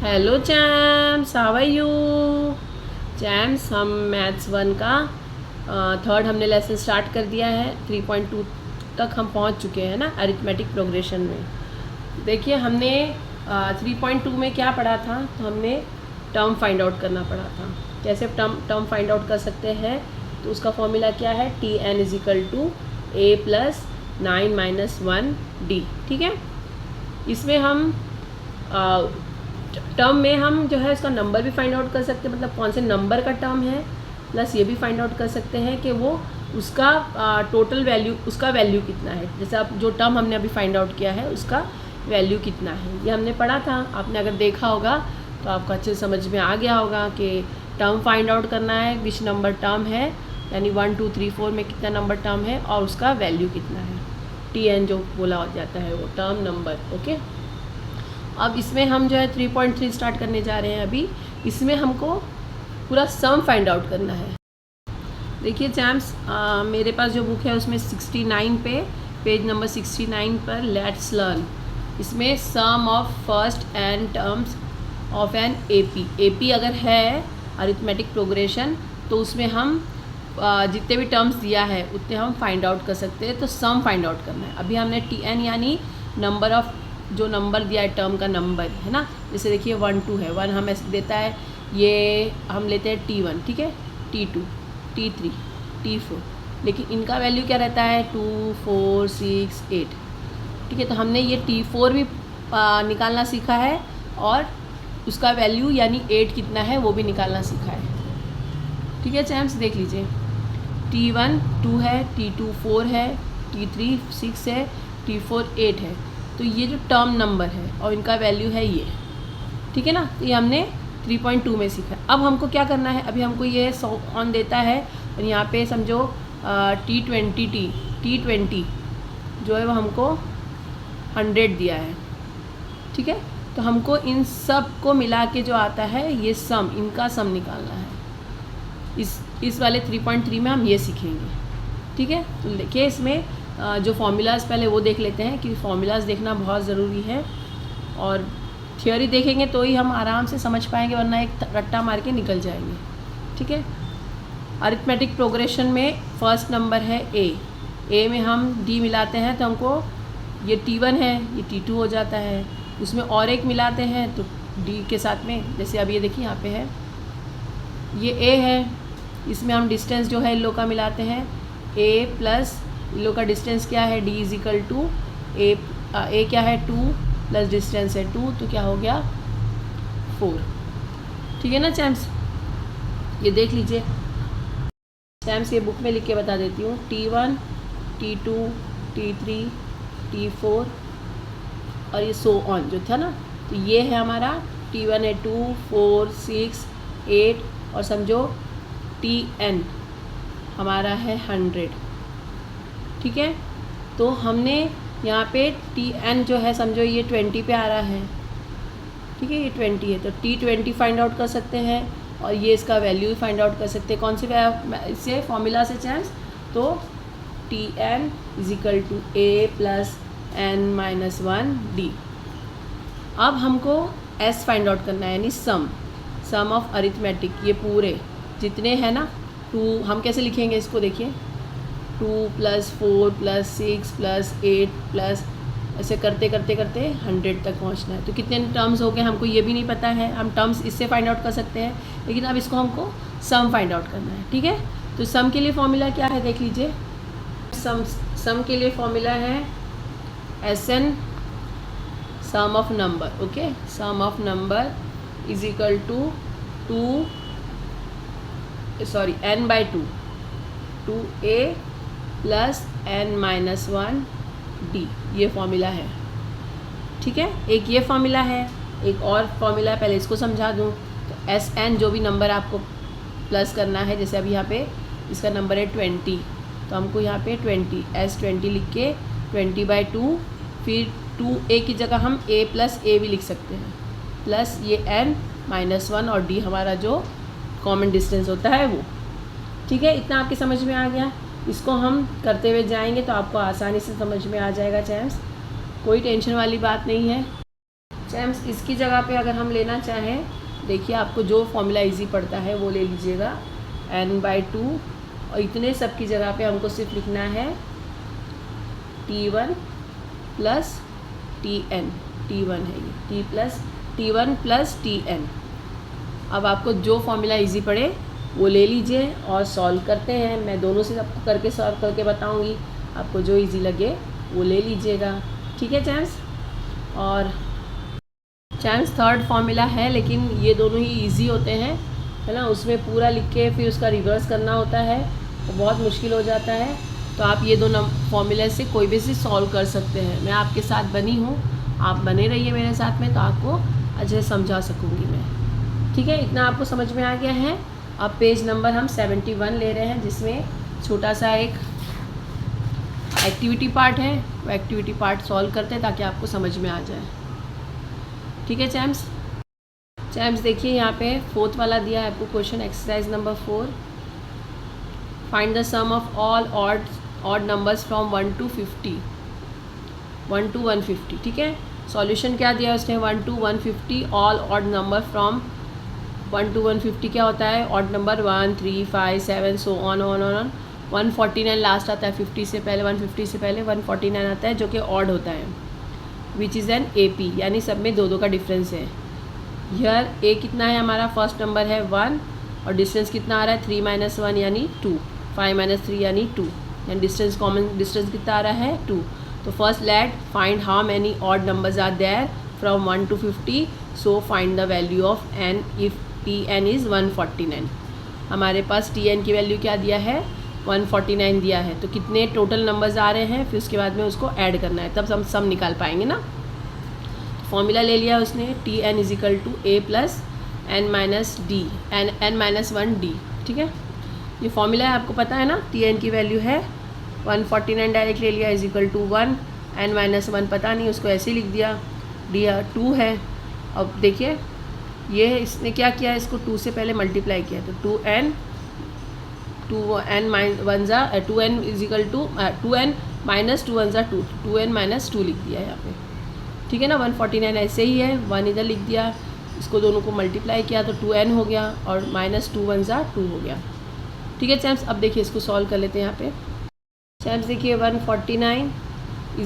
Hello champs, how are you. Champs, हम maths 1 का third हमने लेसन स्टार्ट कर दिया है। 3.2 तक हम पहुंच चुके हैं ना अरिथमेटिक प्रोग्रेशन में। देखिए हमने 3.2 में क्या पढ़ा था, तो हमने टर्म फाइंड आउट करना पड़ा था। कैसे टर्म फाइंड आउट कर सकते हैं, तो उसका फॉर्मूला क्या है, Tn = a + 9 - 1 d। ठीक है, इसमें हम टर्म में हम जो है इसका नंबर भी फाइंड आउट कर सकते हैं, मतलब कौन से नंबर का टर्म है, प्लस ये भी फाइंड आउट कर सकते हैं कि वो उसका टोटल वैल्यू, उसका वैल्यू कितना है। जैसे अब जो टर्म हमने अभी फाइंड आउट किया है उसका वैल्यू कितना है, ये हमने पढ़ा था। आपने अगर देखा होगा तो आपको अच्छे से समझ में आ गया होगा कि टर्म फाइंड आउट करना है, विच नंबर टर्म है, यानी 1 2 3 4 में कितना नंबर टर्म है और उसका वैल्यू कितना है। Tn जो बोला जाता है वो टर्म नंबर। ओके, अब इसमें हम जो है 3.3 स्टार्ट करने जा रहे हैं। अभी इसमें हमको पूरा सम फाइंड आउट करना है। देखिए चैम्स, मेरे पास जो बुक है उसमें 69 पे, पेज नंबर 69 पर लेट्स लर्न, इसमें sum of first n terms of an AP अगर है अरिथमेटिक प्रोग्रेशन, तो उसमें हम जितने भी टर्म्स दिया है उतने हम फाइंड आउट कर सकते हैं। तो सम फाइंड आउट करना है। अभी हमने Tn यानी नंबर ऑफ, जो नंबर दिया है टर्म का नंबर है ना, जैसे देखिए 1 2 है, 1 हमें देता है, ये हम लेते हैं T1, ठीक है, T2 T3 T4, लेकिन इनका वैल्यू क्या रहता है 2 4 6 8। ठीक है, तो हमने ये T4 भी निकालना सीखा है और उसका वैल्यू यानी 8 कितना है वो भी निकालना सीखा है। ठीक है चैम्स, देख लीजिए, T1 2 है, T2 4 है, T3 6 है, T4 8 है। तो ये जो टर्म नंबर है और इनका वैल्यू है ये, ठीक है ना। तो ये हमने 3.2 में सीखा। अब हमको क्या करना है, अभी हमको ये 100 ऑन देता है और यहाँ पे समझो T20 जो है वो हमको 100 दिया है। ठीक है, तो हमको इन सब को मिला के जो आता है ये सम, इनका सम निकालना है। इस वाले 3.3 में हम ये सीखेंगे। ठीक है, तो देखिए इसमें जो फॉर्मूलाज़ पहले वो देख लेते हैं कि फॉर्मूलाज़ देखना बहुत ज़रूरी है, और थियोरी देखेंगे तो ही हम आराम से समझ पाएंगे, वरना एक रट्टा मार के निकल जाएंगे। ठीक है, अरिथमेटिक प्रोग्रेशन में फर्स्ट नंबर है ए में हम डी मिलाते हैं तो हमको ये T1 है, ये T2 हो जाता है। उसमें और एक मिलाते हैं तो डी के साथ में, जैसे अब ये देखिए यहाँ पे है, ये ए है, इसमें हम डिस्टेंस जो है इन लोग का मिलाते हैं, ए प्लस इन लोग का डिस्टेंस क्या है, D = ए क्या है 2 प्लस डिस्टेंस है 2, तो क्या हो गया 4। ठीक है ना चैम्स, ये देख लीजिए चैम्स, ये बुक में लिख के बता देती हूँ, T1 T2 T3 T4 और ये सो ऑन जो था ना, तो ये है हमारा T1 है 2 4 6 8 और समझो Tn हमारा है 100। ठीक है, तो हमने यहाँ पे Tn जो है समझो ये 20 पे आ रहा है। ठीक है, ये 20 है, तो T20 फाइंड आउट कर सकते हैं और ये इसका वैल्यू फाइंड आउट कर सकते हैं। कौन से इससे फॉर्मूला से चैम्स, तो Tn = a + n - 1 d। अब हमको S फाइंड आउट करना है, यानी सम ऑफ अरिथमेटिक, ये पूरे जितने हैं ना 2, हम कैसे लिखेंगे इसको, देखिए 2 + 4 + 6 + 8 प्लस ऐसे करते करते करते 100 तक पहुंचना है। तो कितने टर्म्स हो गए हमको ये भी नहीं पता है, हम टर्म्स इससे फाइंड आउट कर सकते हैं, लेकिन अब इसको हमको सम फाइंड आउट करना है। ठीक है, तो सम के लिए फॉर्मूला क्या है देख लीजिए, सम के लिए फॉर्मूला है Sn, sum of number. Okay, sum of number = n/2 2a + n - 1 d, ये फॉर्मूला है। ठीक है, एक ये फॉर्मूला है, एक और फॉर्मूला है, पहले इसको समझा दूँ। तो Sn जो भी नंबर आपको प्लस करना है, जैसे अभी यहाँ पे इसका नंबर है 20, तो हमको यहाँ पे 20 S20 लिख के 20/2, फिर 2a की जगह हम a + a भी लिख सकते हैं, प्लस ये n - 1 और d हमारा जो कॉमन डिस्टेंस होता है वो। ठीक है, इतना आपके समझ में आ गया। इसको हम करते हुए जाएंगे तो आपको आसानी से समझ में आ जाएगा चैम्स, कोई टेंशन वाली बात नहीं है। चैम्स इसकी जगह पे अगर हम लेना चाहें, देखिए आपको जो फॉर्मूला इजी पड़ता है वो ले लीजिएगा, n/2, और इतने सब की जगह पे हमको सिर्फ लिखना है T1 प्लस Tn, T1 है ये, T1 प्लस Tn। अब आपको जो फॉर्मूला इजी पड़े वो ले लीजिए और सॉल्व करते हैं। मैं दोनों से आपको करके सॉल्व करके बताऊंगी, आपको जो इजी लगे वो ले लीजिएगा, ठीक है चैम्स। और चैम्स थर्ड फॉर्मूला है, लेकिन ये दोनों ही इजी होते हैं, है ना। उसमें पूरा लिख के फिर उसका रिवर्स करना होता है, तो बहुत मुश्किल हो जाता है। तो आप ये दोनों फॉर्मूले से कोई भी चीज़ सॉल्व कर सकते हैं। मैं आपके साथ बनी हूँ, आप बने रहिए मेरे साथ में, तो आपको अच्छे से समझा सकूँगी मैं, ठीक है। इतना आपको समझ में आ गया है। अब पेज नंबर हम 71 ले रहे हैं, जिसमें छोटा सा एक एक्टिविटी पार्ट है। वो एक्टिविटी पार्ट सॉल्व करते हैं ताकि आपको समझ में आ जाए, ठीक है चैम्स। चैम्स देखिए यहाँ पे 4th वाला दिया है आपको question, exercise number 4। Find the sum of all odd numbers from 1 to 150, ठीक है। सॉल्यूशन क्या दिया है उसने, 1 to 150 all odd number from 1 to 150 क्या होता है, odd number 1, 3, 5, 7 so on 149 last आता है 50 से पहले, 150 से पहले 149 आता है, जो कि ऑड होता है, विच इज़ एन AP, यानी सब में 2 का डिफरेंस है। हियर ए कितना है हमारा, फर्स्ट नंबर है 1, और डिस्टेंस कितना आ रहा है 3 - 1 यानी 2, 5 - 3 यानी 2, यानी डिस्टेंस कॉमन डिस्टेंस कितना आ रहा है 2। तो first let find how many odd numbers are there from 1 to 50, so find the value of n if Tn is 149। हमारे पास Tn की वैल्यू क्या दिया है, 149 दिया है। तो कितने टोटल नंबर्स आ रहे हैं, फिर उसके बाद में उसको ऐड करना है, तब हम सम निकाल पाएंगे ना। फॉर्मूला ले लिया उसने, Tn = a + n - 1d, ठीक है। ये फॉर्मूला है, आपको पता है ना। Tn की वैल्यू है 149 डायरेक्ट ले लिया, = 1, n - 1 पता नहीं, उसको ऐसे ही लिख दिया, d 2 है। अब देखिए ये इसने क्या किया, इसको 2 से पहले मल्टीप्लाई किया, तो 2n - 2n - 2 1 2, 2n - 2 लिख दिया यहाँ पे, ठीक है ना। 149 ऐसे ही है, 1 इधर लिख दिया, इसको दोनों को मल्टीप्लाई किया तो 2n हो गया, और -2 1 2 हो गया, ठीक है चैम्स। अब देखिए इसको सॉल्व कर लेते हैं यहाँ पे। चैम्स देखिए 149 =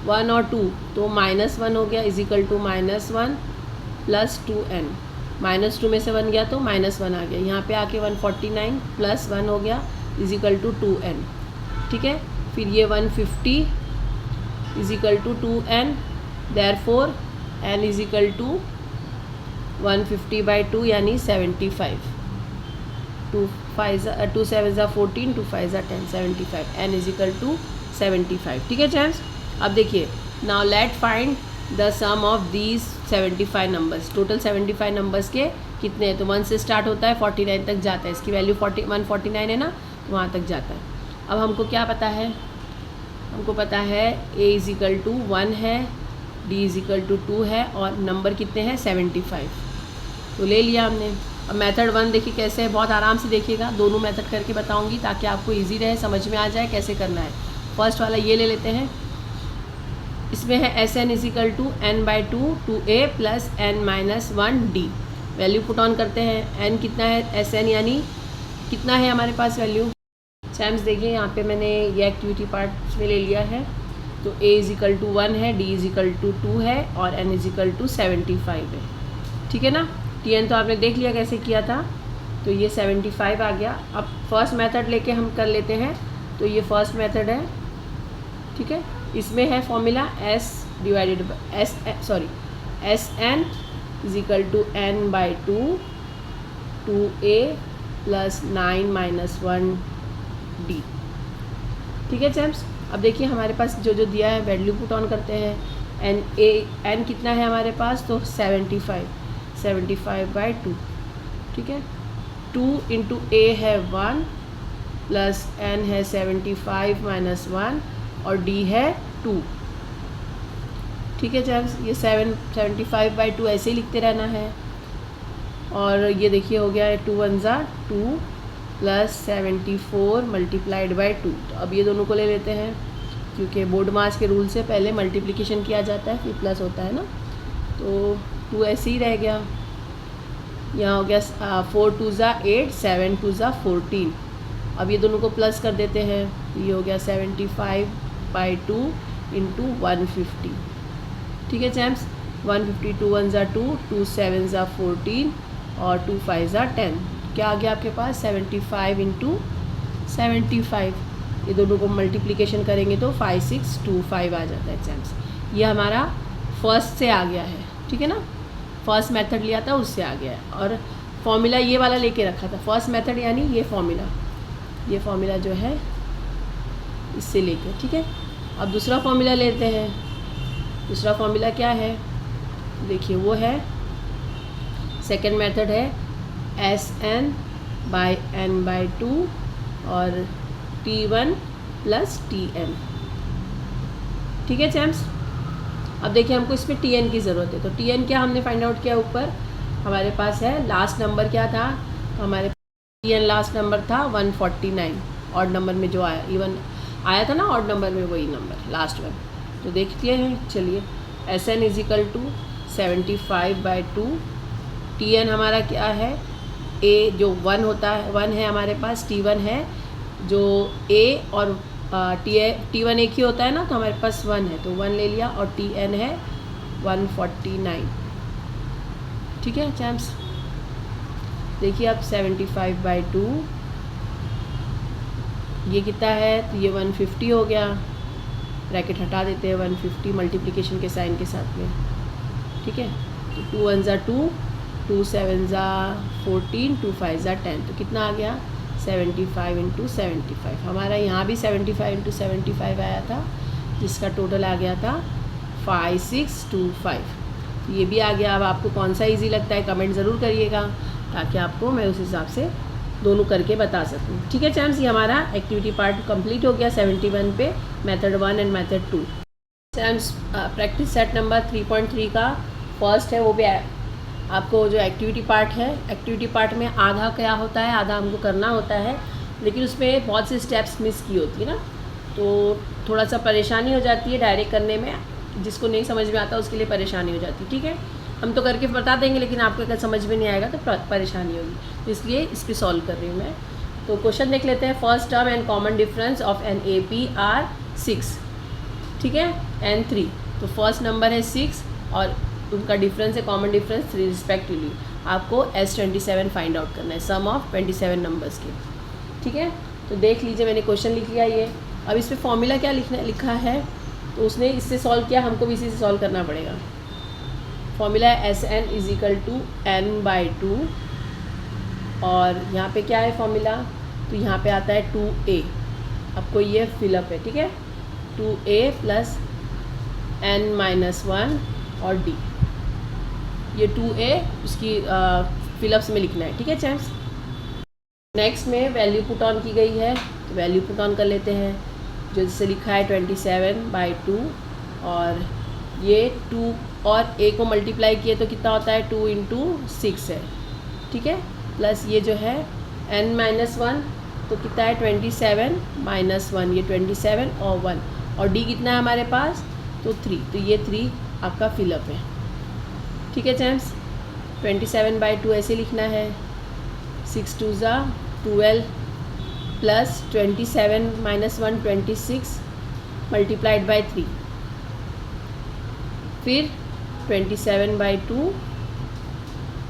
1 और 2, तो -1 हो गया, =-1 + 2n, -2 में से 1 गया तो -1 आ गया। यहाँ पे आके 149 + 1 हो गया, = 2n, ठीक है। फिर ये 150 = 2n, देयरफॉर n = 150/2 यानी 75, 2 7 14, 2 5 10, 75, n = 75, ठीक है चैम्स। अब देखिए, now let find the sum of these 75 numbers. Total 75 numbers के कितने हैं, तो 1 से स्टार्ट होता है 49 तक जाता है, इसकी वैल्यू 149 है ना, तो वहाँ तक जाता है। अब हमको क्या पता है, हमको पता है a = 1 है, d = 2 है, और नंबर कितने हैं 75, तो ले लिया हमने। अब मेथड 1 देखिए कैसे है, बहुत आराम से देखिएगा, दोनों मेथड करके बताऊंगी ताकि आपको इजी रहे, समझ में आ जाए कैसे करना है। फर्स्ट वाला ये ले लेते हैं, इसमें है Sn = n/2 2a + n - 1d। Value put on करते हैं, n कितना है Sn यानी कितना है हमारे पास वैल्यू। चैम्स देखिए यहाँ पे मैंने ये एक्टिविटी पार्ट में ले लिया है, तो a = 1 है, d = 2 है, और n = 75 है, ठीक है ना। Tn तो आपने देख लिया कैसे किया था, तो ये 75 आ गया। अब फर्स्ट मेथड लेके हम कर लेते हैं, तो ये फर्स्ट मेथड है, ठीक है। इसमें है formula Sn = n/2 2a + 9 - 1d, ठीक है चैम्स। अब देखिए हमारे पास जो जो दिया है वैल्यू पुट ऑन करते हैं। n कितना है हमारे पास, तो 75/2, ठीक है। 2 × a है 1 + n है 75 - 1, और d है 2, ठीक है चैम्स। ये 75/2 ऐसे ही लिखते रहना है। और ये देखिए हो गया है 2 1 2 + 74 × 2। तो अब ये दोनों को ले लेते हैं, क्योंकि बोर्ड मास के रूल से पहले मल्टीप्लिकेशन किया जाता है फिर प्लस होता है ना। तो 2 ऐसे ही रह गया। यहाँ हो गया 4 2 ज़ा 8, 7 2 ज़ा 14। अब ये दोनों को प्लस कर देते हैं, ये हो गया 75/2 इंटू 150। ठीक है चैम्प्स, 150 2 1 ज़ा 2, 2 7 ज़ा 14 और 2 5 ज़ा 10। क्या आ गया आपके पास 75 इंटू 75। ये दोनों को मल्टीप्लिकेशन करेंगे तो 5625 आ जाता है चैम्प्स। ये हमारा फर्स्ट से आ गया है, ठीक है ना, फर्स्ट मेथड लिया था उससे आ गया है। और फॉर्मूला ये वाला लेके रखा था, फर्स्ट मेथड यानी ये फॉर्मूला जो है इससे लेके, ठीक है। अब दूसरा फॉर्मूला लेते हैं। दूसरा फॉर्मूला क्या है, देखिए वो है, सेकंड मेथड है SN/N/2 और T1 + TN। ठीक है चैम्प्स। अब देखिए हमको इसमें TN की ज़रूरत है, तो TN क्या हमने फाइंड आउट किया, ऊपर हमारे पास है लास्ट नंबर क्या था, तो हमारे TN लास्ट नंबर था 149, ऑड नंबर में जो आया, इवन आया था ना ऑड नंबर में, वही नंबर लास्ट वन। तो देखते हैं, चलिए SN = 75/2, TN हमारा क्या है, A जो 1 होता है, 1 है हमारे पास, T1 है जो A और T1 एक ही होता है ना, तो हमारे पास 1 है तो 1 ले लिया, और TN है 149। ठीक है चैम्प्स, देखिए अब 75/2 ये कितना है, तो ये 150 हो गया, ब्रैकेट हटा देते हैं, 150 मल्टीप्लिकेशन के साइन के साथ में। ठीक है, तो 2 1 ज़ा 2, 2 7 ज़ा 14, 2 5 ज़ा 10, तो कितना आ गया 75 इंटू 75। हमारा यहाँ भी 75 इंटू 75 आया था, जिसका टोटल आ गया था 5625। तो ये भी आ गया। अब आपको कौन सा इजी लगता है कमेंट ज़रूर करिएगा, ताकि आपको मैं उस हिसाब से दोनों करके बता सकूँ। ठीक है चैम्प्स, ये हमारा एक्टिविटी पार्ट कंप्लीट हो गया 71 पे, method 1 and method 2। Champs practice set number 3.3 का फर्स्ट है, वो भी आपको जो एक्टिविटी पार्ट है, एक्टिविटी पार्ट में आधा क्या होता है, आधा हमको करना होता है, लेकिन उसमें बहुत से स्टेप्स मिस की होती है ना, तो थोड़ा सा परेशानी हो जाती है डायरेक्ट करने में, जिसको नहीं समझ में आता उसके लिए परेशानी हो जाती है। ठीक है, हम तो करके बता देंगे, लेकिन आपको अगर समझ में नहीं आएगा तो परेशानी होगी, तो इसलिए इस पर सॉल्व कर रही हूँ मैं। तो क्वेश्चन देख लेते हैं। First term and common difference of an AP are 6, ठीक है, एंड 3। तो फर्स्ट नंबर है 6 और उनका डिफरेंस है, कॉमन डिफरेंस 3 रिस्पेक्टिवली। आपको S27 फाइंड आउट करना है, सम ऑफ 27 नंबर्स के। ठीक है, तो देख लीजिए, मैंने क्वेश्चन लिख लिया ये। अब इस पर फॉर्मूला क्या लिखा है, तो उसने इससे सॉल्व किया, हमको भी इसी से सॉल्व करना पड़ेगा। फॉर्मूला है SN = N/2, और यहाँ पे क्या है फॉर्मूला, तो यहाँ पे आता है 2A। आपको ये फिलअप है, ठीक है, 2A + N-1 और D, ये 2A उसकी फिलअप्स में लिखना है। ठीक है चैम्प्स, नेक्स्ट में वैल्यू पुट ऑन की गई है, तो वैल्यू पुट ऑन कर लेते हैं, जो जिससे लिखा है 27/2, और ये 2 और A को मल्टीप्लाई किए तो कितना होता है 2 × 6 है। ठीक है, प्लस ये जो है N-1 तो कितना है 27 - 1, ये 27 और 1, और D कितना है हमारे पास, तो 3, तो ये 3 आपका फिलअप है। ठीक है चैम्प्स, 27/2 ऐसे लिखना है, 6 2 ज़ा 12 प्लस 27 - 1 26 मल्टीप्लाइड बाय 3, फिर 27/2,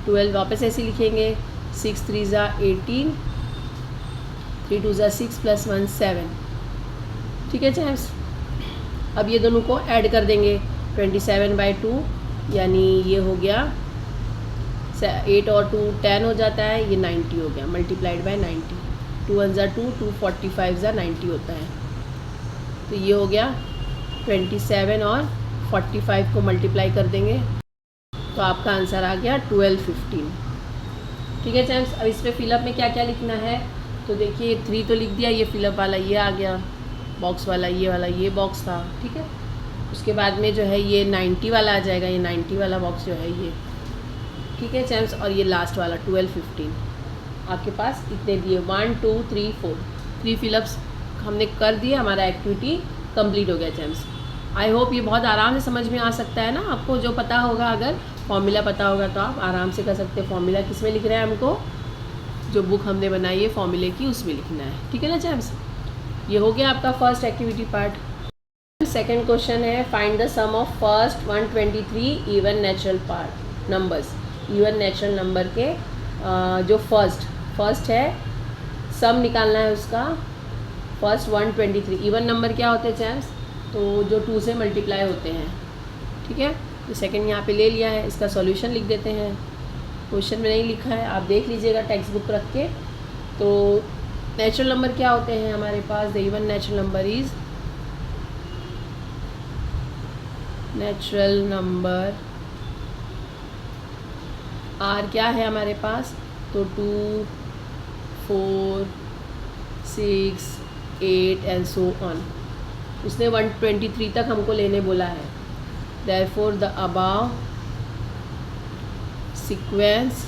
12 वापस ऐसे लिखेंगे, 6 3 ज़ा 18, 3 2 ज़ा 6 प्लस 1 7। ठीक है चैम्प्स, अब ये दोनों को ऐड कर देंगे, 27/2 यानी ये हो गया 8 और 2 10 हो जाता है, ये 90 हो गया, मल्टीप्लाइड बाय 90, 2 1 ज़ा 2, 2 45 ज़ा 90 होता है, तो ये हो गया 27 और 45 को मल्टीप्लाई कर देंगे, तो आपका आंसर आ गया 1215। ठीक है चैम्प्स, अब इस पर फिलअप में क्या क्या लिखना है, तो देखिए 3 तो लिख दिया, ये फिलअप वाला ये आ गया, बॉक्स वाला ये बॉक्स था। ठीक है, उसके बाद में जो है ये 90 वाला आ जाएगा, ये 90 वाला बॉक्स जो है ये। ठीक है चैम्प्स, और ये लास्ट वाला 1215 आपके पास इतने दिए, 1 2 3 4, 3 फिलअप्स हमने कर दिए, हमारा एक्टिविटी कंप्लीट हो गया चैम्प्स। आई होप ये बहुत आराम से समझ में आ सकता है ना आपको। जो पता होगा, अगर फॉर्मूला पता होगा तो आप आराम से कर सकते हैं। फॉर्मूला किस में लिख रहे हैं हमको, जो बुक हमने बनाई है फॉर्मूले की उसमें लिखना है, ठीक है ना चैम्स। ये हो गया आपका first activity part. Second question है find the sum of first 123 even natural part numbers. Even natural number के जो फर्स्ट है सम निकालना है उसका। फर्स्ट 123 इवन नंबर क्या होते हैं चैम्स, तो जो 2 से मल्टीप्लाई होते हैं, ठीक है। तो सेकंड यहाँ पे ले लिया है, इसका सॉल्यूशन लिख देते हैं। क्वेश्चन में नहीं लिखा है, आप देख लीजिएगा टेक्स्ट बुक रख के। तो नेचुरल नंबर क्या होते हैं हमारे पास, the even natural number is, natural number are क्या है हमारे पास, तो 2, 4, 6, 8 एंड सो ऑन। उसने 123 तक हमको लेने बोला है। Therefore the above sequence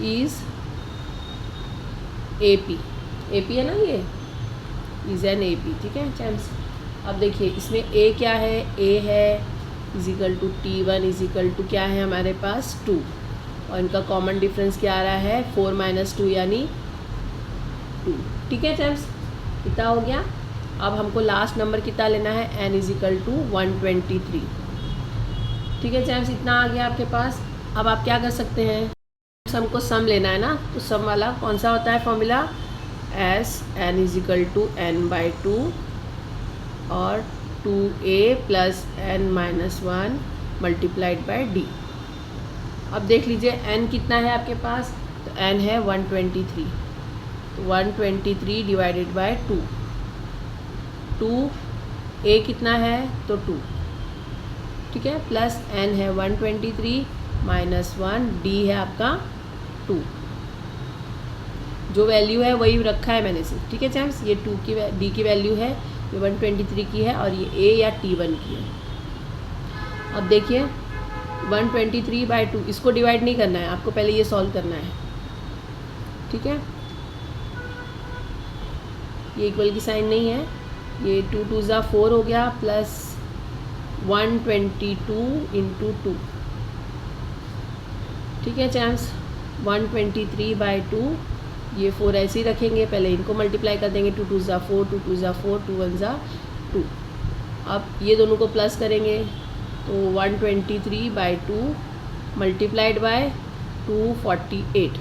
is AP है ना, ये इज एन AP, ठीक है चैम्स। अब देखिए इसमें A क्या है, A है is equal to T1 is equal to क्या है हमारे पास 2, और इनका कॉमन डिफरेंस क्या आ रहा है 4 - 2 यानी 2, ठीक है चैम्स। कितना हो गया। अब हमको लास्ट नंबर कितना लेना है, n इजिकल टू 123, ठीक है चैम्स। इतना आ गया आपके पास। अब आप क्या कर सकते हैं, हमको सम लेना है ना, तो सम वाला कौन सा होता है formula, S n is equal to n/2 और 2a plus n - 1 multiplied by d। अब देख लीजिए n कितना है आपके पास, तो n है 123, तो 123 डिवाइडेड बाय 2 a कितना है तो 2, ठीक है, प्लस n है 123 माइनस 1 d है आपका 2। जो वैल्यू है वही रखा है मैंने सिर्फ, ठीक है चैम्स। ये 2 की d की वैल्यू है, ये 123 की है, और ये a या T1 की है। अब देखिए 123/2 इसको डिवाइड नहीं करना है आपको, पहले ये सॉल्व करना है, ठीक है। ये इक्वल की साइन नहीं है, ये 2 2 ज़ा 4 हो गया, प्लस 122 इंटू 2, ठीक है चैम्स। 123/2, ये 4 ऐसे ही रखेंगे, पहले इनको मल्टीप्लाई कर देंगे, 2 2 ज़ा 4, 2 2 ज़ा 4, 2 1 ज़ा 2। अब ये दोनों को प्लस करेंगे, तो 123/2 मल्टीप्लाइड बाय 248,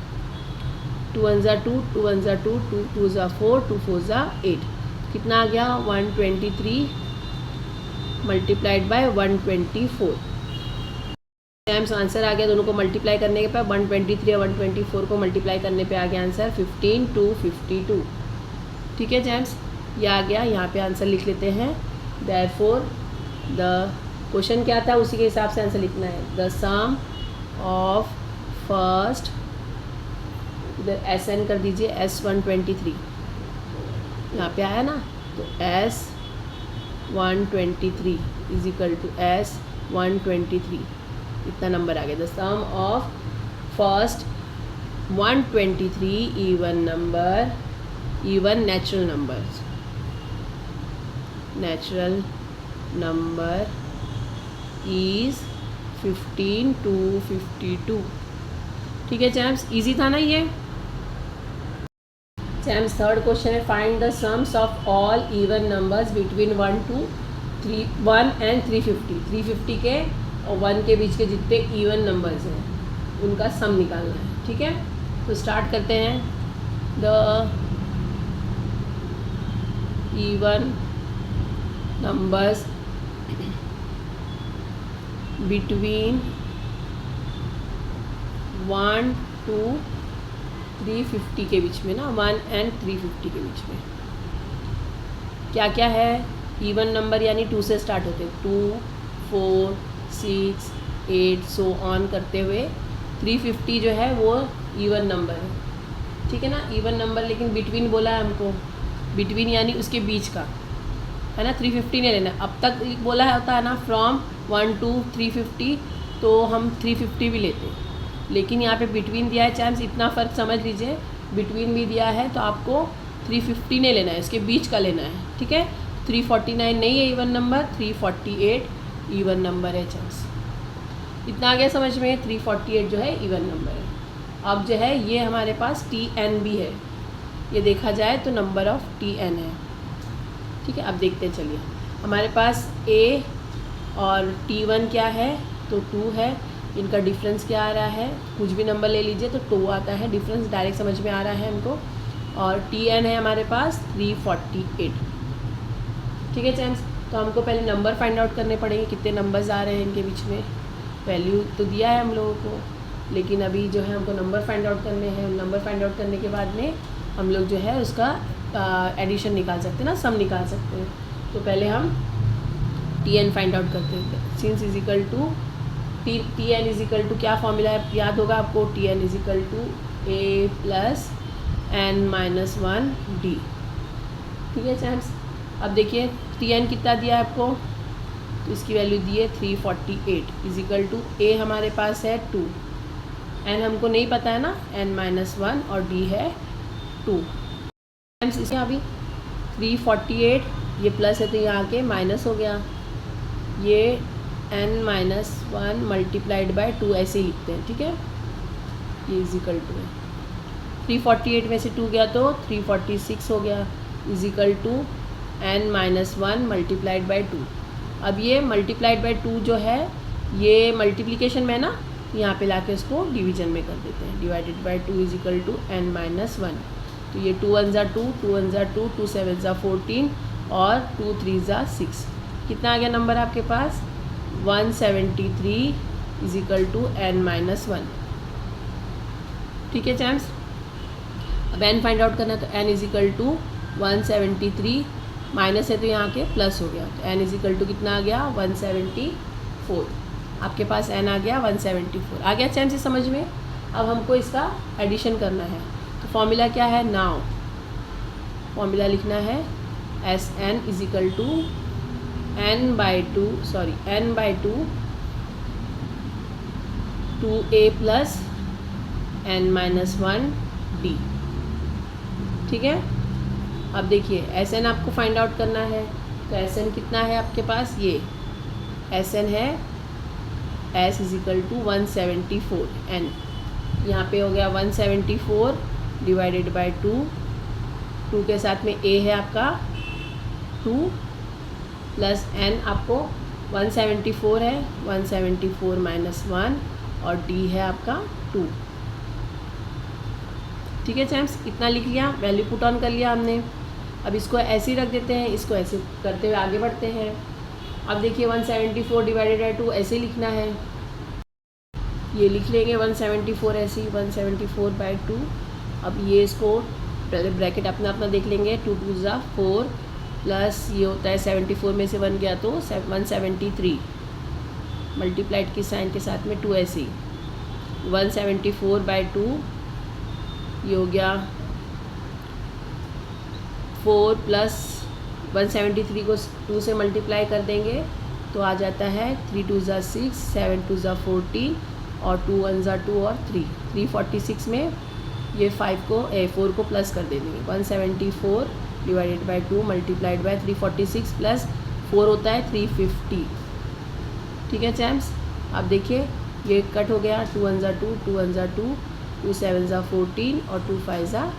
2 1 ज़ा 2, 2 1 ज़ा 2, 2 2 ज़ा 4, 2 4 ज़ा 8, कितना आ गया 123 मल्टीप्लाइड बाय 124। टाइम्स आंसर आ गया, दोनों को मल्टीप्लाई करने के बाद 123 और 124 को मल्टीप्लाई करने पे आ गया आंसर 15/252, ठीक है जैम्स। ये आ गया, यहाँ पे आंसर लिख लेते हैं। देयरफॉर द क्वेश्चन क्या था उसी के हिसाब से आंसर लिखना है। द सम ऑफ फर्स्ट, इधर SN कर दीजिए, S123 यहाँ पे आया ना, तो S123 is equal to S123, इतना नंबर आ गया। The sum of first 123 even number, even natural number is 15/252, ठीक है चैम्स। इजी था ना ये चैम्स। थर्ड क्वेश्चन है find the sums of all even numbers between 1 and 350। 350 के और 1 के बीच के जितने इवन नंबर्स हैं उनका सम निकालना है, ठीक है। तो स्टार्ट करते हैं। The even numbers between 1 to 350 के बीच में ना, 1 and 350 के बीच में क्या क्या है, इवन नंबर यानी 2 से स्टार्ट होते हैं, 2 4 6 8 सो ऑन करते हुए 350 जो है वो इवन नंबर है, ठीक है ना। इवन नंबर, लेकिन बिटवीन बोला है हमको, बिटवीन यानी उसके बीच का है ना। 350 नहीं लेना, अब तक बोला होता है ना फ्रॉम 1 to 350, तो हम 350 भी लेते हैं, लेकिन यहाँ पे बिटवीन दिया है चांस, इतना फ़र्क समझ लीजिए। बिटवीन भी दिया है तो आपको 350 नहीं लेना है, इसके बीच का लेना है, ठीक है। 349 नहीं है इवन नंबर, 348 इवन नंबर है चांस। इतना आ गया समझ में, 348 जो है इवन नंबर है। अब जो है ये हमारे पास TN भी है, ये देखा जाए तो नंबर ऑफ TN है। ठीक है, अब देखते चलिए हमारे पास A और T1 क्या है, तो 2 है। इनका डिफरेंस क्या आ रहा है, कुछ भी नंबर ले लीजिए तो 2 आता है, डिफरेंस डायरेक्ट समझ में आ रहा है हमको। और TN है हमारे पास 348। ठीक है चैम्स, तो हमको पहले नंबर फाइंड आउट करने पड़ेंगे, कितने नंबर्स आ रहे हैं इनके बीच में। वैल्यू तो दिया है हम लोगों को, लेकिन अभी जो है हमको नंबर फाइंड आउट करने हैं। नंबर फाइंड आउट करने के बाद में हम लोग जो है उसका एडिशन निकाल सकते हैं ना, सम निकाल सकते हैं। तो पहले हम TN फाइंड आउट करते हैं। Since is equal to TN is equal to क्या फॉर्मूला है, याद होगा आपको, TN is equal to A plus n-1 D। ठीक है चैम्स, अब देखिए TN कितना दिया है आपको, तो इसकी वैल्यू दी है 348 इज इक्वल टू A हमारे पास है 2, N हमको नहीं पता है ना, n-1 और D है 2। इसमें अभी 348 ये प्लस है तो यहाँ आके माइनस हो गया, ये n-1 मल्टीप्लाइड बाय 2 ऐसे ही लिखते हैं। ठीक है, ये इज इक्वल टू है 348 में से 2 गया तो 346 हो गया, is equal to n-1 multiplied by 2। अब ये मल्टीप्लाइड बाय 2 जो है ये मल्टीप्लिकेशन में ना, यहाँ पे लाके इसको डिवीजन में कर देते हैं। Divided by 2 is equal to n-1। तो ये 2 1 = 2, 2 1 = 2, 2 7 = 14 और 2 3 = 6। कितना आ गया नंबर आपके पास, 173 इज इक्वल टू n-1। ठीक है चैम्स, अब n फाइंड आउट करना, तो n is equal to 173, minus है तो यहाँ के प्लस हो गया, तो n इज इक्वल टू कितना आ गया, 174। आपके पास n आ गया 174। आ गया चैम्स, से समझ में। अब हमको इसका एडिशन करना है, तो फॉर्मूला क्या है, नाउ फॉर्मूला लिखना है Sn is equal to n/2 2a plus n-1 D। ठीक है, अब देखिए Sn आपको फाइंड आउट करना है, तो Sn कितना है आपके पास, ये Sn है S is equal to 174, n यहाँ पे हो गया 174 डिवाइडेड बाय 2 के साथ में A है आपका 2 प्लस n आपको 174 है, 174 माइनस 1 और D है आपका 2। ठीक है चैम्स, इतना लिख लिया, वैल्यू पुट ऑन कर लिया हमने। अब इसको ऐसे ही रख देते हैं, इसको ऐसे करते हुए आगे बढ़ते हैं। अब देखिए 174 डिवाइडेड बाय 2 ऐसे लिखना है, ये लिख लेंगे 174 ऐसे ही, 174 बाय 2। अब ये इसको पहले ब्रैकेट अपना अपना देख लेंगे, 2 2 ज़ा 4 प्लस ये होता है 74 में से 1 गया तो 173 मल्टीप्लाइड की साइन के साथ में 2 ऐसे ही, 174 बाय 2 ये हो गया 4 प्लस 173 को 2 से मल्टीप्लाई कर देंगे तो आ जाता है 3 2 ज़ा 6, 7 2 ज़ा 14 और 2 1 ज़ा 2 और 346 में ये 4 को प्लस कर देंगे। 174 divided by 2 multiplied by 346 plus 4 होता है 350। ठीक है चैम्स, अब देखिए ये कट हो गया, 2 1 ज़ा 2, 2 1 ज़ा 2, 2 7 ज़ा 14 और 2 5 ज़ा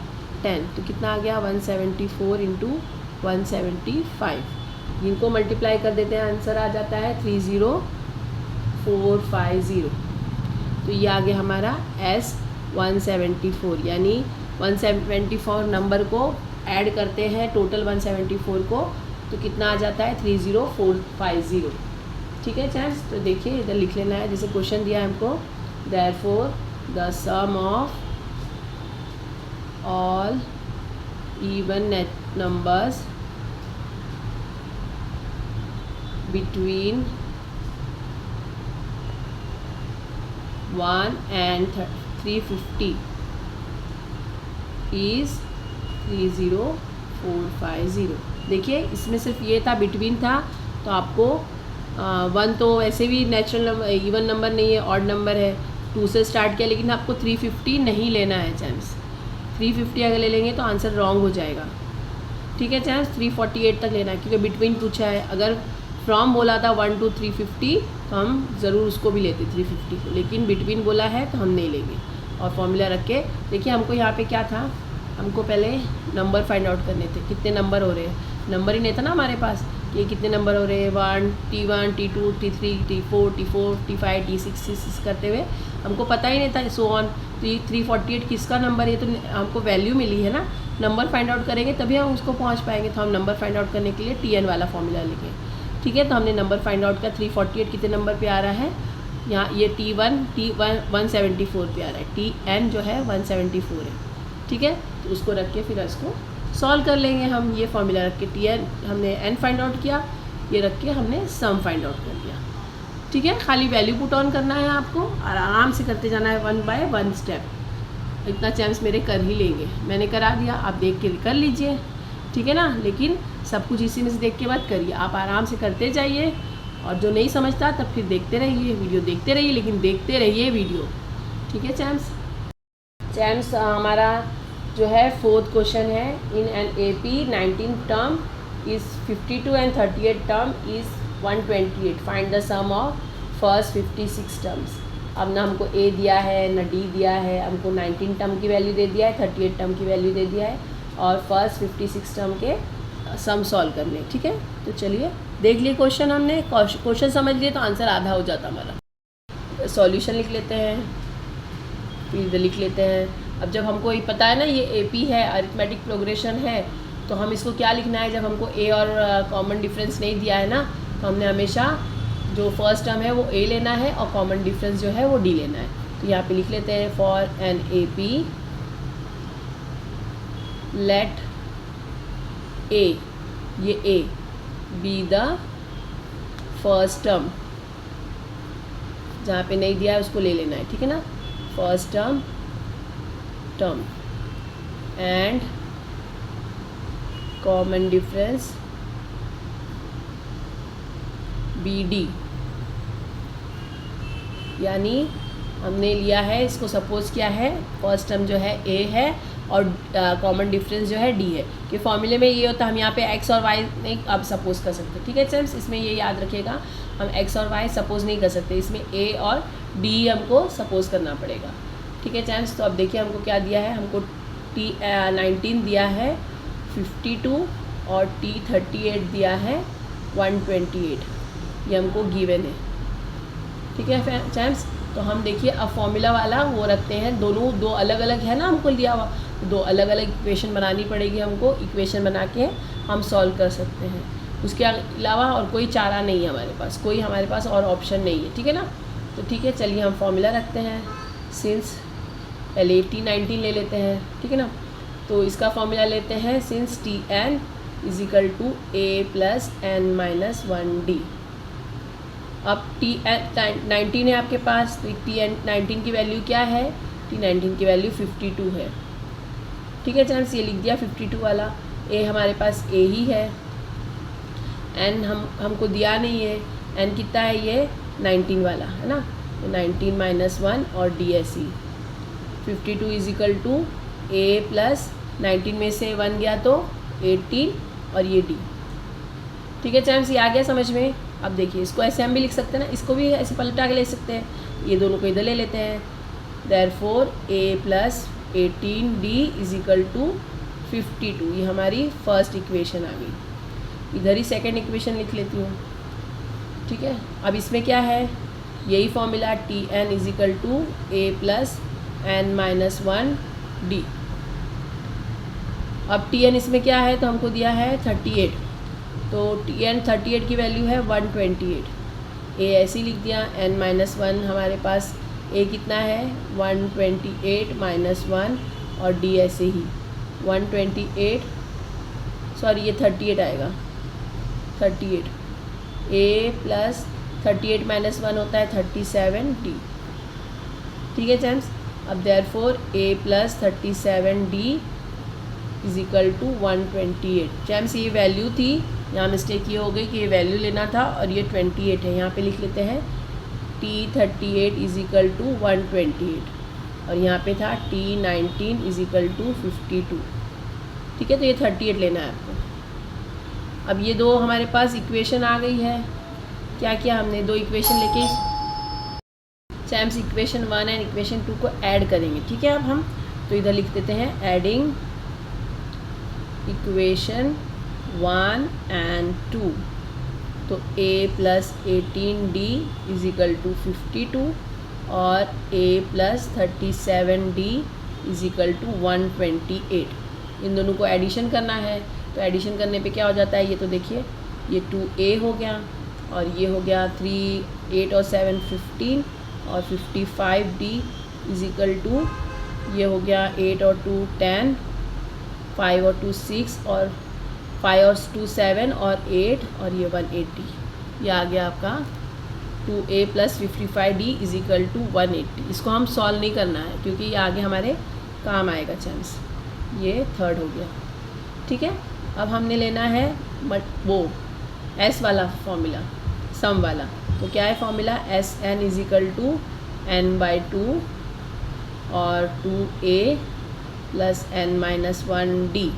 10। तो कितना आ गया 174 इंटू 175, इनको मल्टीप्लाई कर देते हैं, आंसर आ जाता है 30450। तो ये आ गया हमारा S174, यानी 174 नंबर को ऐड करते हैं टोटल 174 को, तो कितना आ जाता है 30450। ठीक है चैम्स, तो देखिए इधर लिख लेना है, जैसे क्वेश्चन दिया है हमको, therefore the sum of all even numbers between 1 and 350 is 30450। देखिए इसमें सिर्फ ये था, बिटवीन था, तो आपको 1 तो वैसे भी नेचुरल नंबर, इवन नंबर नहीं है, ऑड नंबर है, 2 से स्टार्ट किया, लेकिन आपको 350 नहीं लेना है चांस। 350 अगर ले लेंगे तो आंसर रॉन्ग हो जाएगा। ठीक है चैम्स, 348 तक लेना है क्योंकि बिटवीन पूछा है। अगर फ्रॉम बोला था 1 to 350 तो हम ज़रूर उसको भी लेते 350 को, लेकिन बिटवीन बोला है तो हम नहीं लेंगे। और फॉर्मूला रख के देखिए, हमको यहाँ पे क्या था, हमको पहले नंबर फाइंड आउट करने थे, कितने नंबर हो रहे हैं। नंबर ही नहीं था ना हमारे पास कि कितने नंबर हो रहे हैं, T1 T2 T3 T4 T5 T6 करते हुए हमको पता ही नहीं था सो ऑन। तो ये 348 किसका नंबर है, तो हमको वैल्यू मिली है ना, नंबर फाइंड आउट करेंगे तभी हम उसको पहुंच पाएंगे। तो हम नंबर फाइंड आउट करने के लिए TN वाला फॉर्मूला लेंगे। ठीक है, तो हमने नंबर फाइंड आउट का 348 कितने नंबर पे आ रहा है, यहाँ ये T1 174 पे आ रहा है, TN जो है 174 है। ठीक है, तो उसको रख के फिर इसको सॉल्व कर लेंगे हम। ये फॉर्मूला रख के TN हमने N फाइंड आउट किया, ये रख के हमने सम फाइंड आउट कर लिया। ठीक है, खाली वैल्यू पुट ऑन करना है आपको और आराम से करते जाना है 1 by 1 स्टेप। इतना चांस मेरे कर ही लेंगे, मैंने करा दिया, आप देख के कर लीजिए। ठीक है ना, लेकिन सब कुछ इसी में से देख के मत करिए, आप आराम से करते जाइए। और जो नहीं समझता तब फिर देखते रहिए वीडियो, देखते रहिए, लेकिन देखते रहिए वीडियो। ठीक है चैम्स हमारा जो है 4th क्वेश्चन है, in an AP 19 term is 52 and 38 term is 128, find the sum of first 56 terms. अब ना हमको A दिया है ना D दिया है, हमको 19 टर्म की वैल्यू दे दिया है, 38 टर्म की वैल्यू दे दिया है और फर्स्ट 56 टर्म के सम सॉल्व करने। ठीक है, तो चलिए देख लिए क्वेश्चन, हमने क्वेश्चन समझ लिए तो आंसर आधा हो जाता हमारा। सॉल्यूशन लिख लेते हैं, फिर लिख लेते हैं। अब जब हमको ये पता है ना ये AP है, अरिथमेटिक प्रोग्रेशन है, तो हम इसको क्या लिखना है, जब हमको A और कॉमन डिफरेंस नहीं दिया है ना, तो हमने हमेशा जो फर्स्ट टर्म है वो A लेना है और कॉमन डिफरेंस जो है वो D लेना है। तो यहाँ पे लिख लेते हैं, for an AP let A, ये A be the first term, जहाँ पे नहीं दिया है उसको ले लेना है। ठीक है ना, first term and common difference BD, यानी हमने लिया है, इसको सपोज किया है फर्स्ट टर्म जो है A है और कॉमन डिफरेंस जो है D है। कि फॉर्मूले में ये होता है, हम यहाँ पे X और Y नहीं अब सपोज कर सकते। ठीक है चैम्स, इसमें ये याद रखिएगा, हम X और Y सपोज नहीं कर सकते, इसमें A और D हमको सपोज करना पड़ेगा। ठीक है चैम्स, तो अब देखिए हमको क्या दिया है, हमको T19 दिया है 52 और T38 दिया है 128, ये हमको गिवन है। ठीक है चैम्स, तो हम देखिए अब फॉर्मूला वाला वो रखते हैं, दोनों दो अलग अलग है ना हमको दिया हुआ, दो अलग अलग इक्वेशन बनानी पड़ेगी हमको, इक्वेशन बना के हम सॉल्व कर सकते हैं। उसके अलावा और कोई चारा नहीं है हमारे पास, कोई हमारे पास और ऑप्शन नहीं है। ठीक है ना, तो ठीक है चलिए हम फॉर्मूला रखते हैं। सिंस पहले T19 ले लेते हैं। ठीक है ना, तो इसका फॉर्मूला लेते हैं, since TN is equal to A plus N minus 1D। अब T19 है आपके पास, तो T19 की वैल्यू क्या है, T19 की वैल्यू 52 है। ठीक है चांस, ये लिख दिया 52 वाला। A हमारे पास A ही है, N हमको दिया नहीं है, N कितना है, ये 19 वाला है ना, तो 19 माइनस 1 और D ऐसी 52 is equal to A plus 19 में से 1 गया तो 18 और ये D। ठीक है चैम्स, ये आ गया समझ में। अब देखिए इसको ऐसे हम भी लिख सकते हैं ना, इसको भी ऐसे पलटा के ले सकते हैं, ये दोनों को इधर ले लेते हैं। Therefore A plus 18D is equal to 52, ये हमारी फर्स्ट इक्वेशन आ गई। इधर ही सेकेंड इक्वेशन लिख लेती हूँ। ठीक है, अब इसमें क्या है, यही formula TN is equal to A plus N minus 1D। अब TN इसमें क्या है, तो हमको दिया है 38, तो TN 38 की वैल्यू है 128। A ऐसे लिख दिया, N माइनस 1 हमारे पास A कितना है 128 माइनस 1 और D ऐसे ही 128, सॉरी ये 38 आएगा, 38 A प्लस 38 माइनस 1 होता है 37D। ठीक है चैम्स, अब therefore A plus 37D is equal to 128। Champs ये वैल्यू थी, यहाँ मिस्टेक ये हो गई कि ये वैल्यू लेना था और ये 28 है, यहाँ पे लिख लेते हैं T38 इज इक्वल टू 128 और यहाँ पे था T19 इज इक्वल टू 52। ठीक है, तो ये 38 लेना है आपको। अब ये दो हमारे पास इक्वेशन आ गई है। क्या किया हमने, दो इक्वेशन लेके चैम्स इक्वेशन 1 एंड इक्वेशन 2 को ऐड करेंगे। ठीक है, अब हम तो इधर लिख देते हैं एडिंग इक्वेशन 1 एंड 2। तो a plus 18d is equal to 52 और a plus 37d is equal to 128। इन दोनों को एडिशन करना है। तो एडिशन करने पे क्या हो जाता है, ये तो देखिए, ये 2a हो गया और ये हो गया 3, 8 और 7 15 और 55d इज इक्वल टू, ये हो गया 8 और 2 10, 5 और 2 6 और 5 और 2 7 और 8 और ये 180। ये आ गया आपका 2a plus 55d is equal to 180। इसको हम सॉल्व नहीं करना है क्योंकि ये आगे हमारे काम आएगा चांस। ये थर्ड हो गया। ठीक है, अब हमने लेना है वो s वाला फॉर्मूला, सम वाला। तो क्या है formula, S N is equal to n/2 और 2a प्लस n-1d।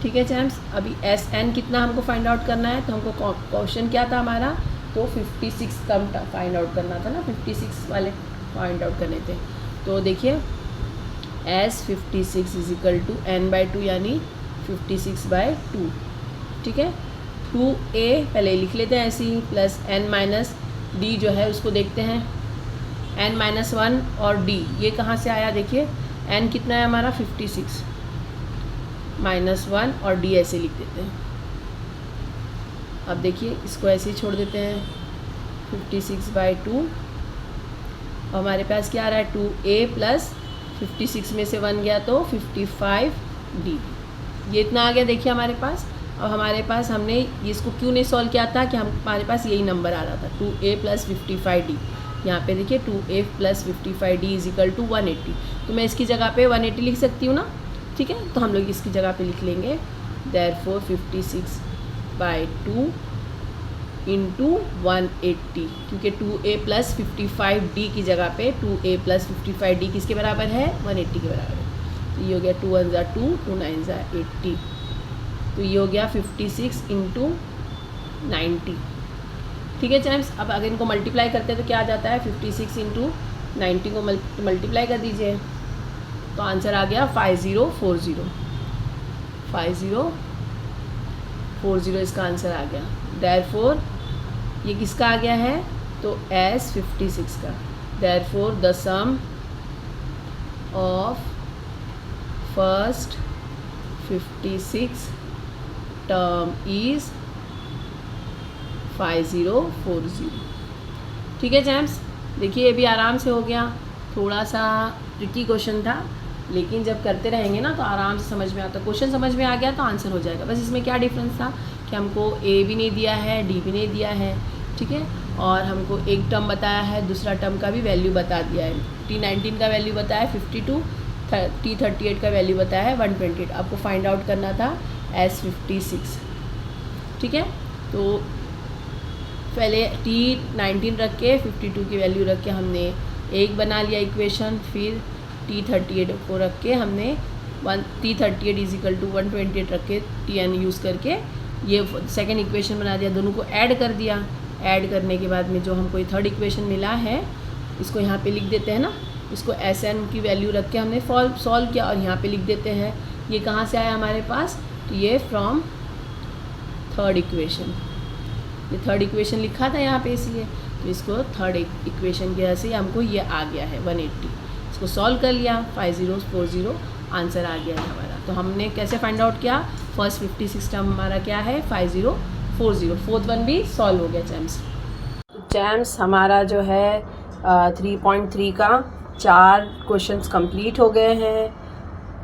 ठीक है चैम्स, अभी एस एन कितना हमको फाइंड आउट करना है। तो हमको क्वेश्चन क्या था हमारा, तो 56 कम फाइंड आउट करना था ना, 56 वाले फाइंड आउट करने थे। तो देखिए S 56 is equal to n/2 यानी 56/2। ठीक है, 2a पहले लिख लेते हैं ऐसे ही, प्लस n-d जो है उसको देखते हैं, n-1 और d ये कहाँ से आया, देखिए n कितना है हमारा 56 -1 और d ऐसे लिख देते हैं। अब देखिए इसको ऐसे ही छोड़ देते हैं 56/2। हमारे पास क्या आ रहा है, 2a प्लस 56 में से 1 गया तो 55d। ये इतना आ गया देखिए हमारे पास। अब हमारे पास हमने इसको क्यों नहीं सॉल्व किया था कि हमारे पास यही नंबर आ रहा था 2a प्लस 55d। यहाँ पे देखिए 2a plus 55d is equal to 180। तो मैं इसकी जगह पे 180 लिख सकती हूँ ना। ठीक है, तो हम लोग इसकी जगह पे लिख लेंगे देयरफॉर 56/2 इंटू 180, क्योंकि 2a प्लस 55d की जगह पे 2a प्लस 55d किसके बराबर है, 180 के बराबर है। तो ये हो गया 2 1 ज़ा 2, 2 9 ज़ा 80। तो ये हो गया 56 इंटू 90। ठीक है चैम्स, अब अगर इनको मल्टीप्लाई करते हैं तो क्या आ जाता है, 56 इंटू 90 को मल्टीप्लाई कर दीजिए तो आंसर आ गया 5040। 5040 इसका आंसर आ गया। देयरफॉर ये किसका आ गया है, तो S 56 का। Therefore the sum of first 56 term is 5040। ठीक है चैम्स, देखिए ये भी आराम से हो गया। थोड़ा सा ट्रिकी क्वेश्चन था, लेकिन जब करते रहेंगे ना तो आराम से समझ में आता। क्वेश्चन समझ में आ गया तो आंसर हो जाएगा। बस इसमें क्या डिफरेंस था कि हमको a भी नहीं दिया है, d भी नहीं दिया है। ठीक है, और हमको एक टर्म बताया है, दूसरा टर्म का भी वैल्यू बता दिया है। T19 का वैल्यू बताया है 52, T38 का वैल्यू बताया है 128। आपको फाइंड आउट करना था S 56। ठीक है, तो पहले T19 रख के 52 की वैल्यू रख के हमने एक बना लिया इक्वेशन, फिर T38 को रख के हमने T38 इज इक्वल टू 128 रख के Tn यूज़ करके ये सेकेंड इक्वेशन बना दिया। दोनों को ऐड कर दिया। ऐड करने के बाद में जो हमको ये थर्ड इक्वेशन मिला है, इसको यहाँ पे लिख देते हैं ना, इसको Sn की वैल्यू रख के हमने सॉल्व किया और यहाँ पे लिख देते हैं। ये कहाँ से आया हमारे पास, तो ये फ्रॉम थर्ड इक्वेशन। ये थर्ड इक्वेशन लिखा था यहाँ पे, इसलिए तो इसको थर्ड इक्वेशन की वजह से हमको ये आ गया है 180। इसको सॉल्व कर लिया, 5040 आंसर आ गया है हमारा। तो हमने कैसे फाइंड आउट किया, फर्स्ट 56 टर्म हमारा क्या है 5040। फोर्थ वन भी सॉल्व हो गया चैम्स। तो चैम्स हमारा जो है 3.3 का 4 क्वेश्चंस कंप्लीट हो गए हैं।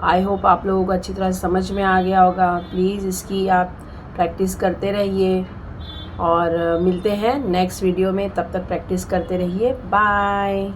आई होप आप लोगों को अच्छी तरह से समझ में आ गया होगा। प्लीज़ इसकी आप प्रैक्टिस करते रहिए और मिलते हैं नेक्स्ट वीडियो में। तब तक प्रैक्टिस करते रहिए। बाय।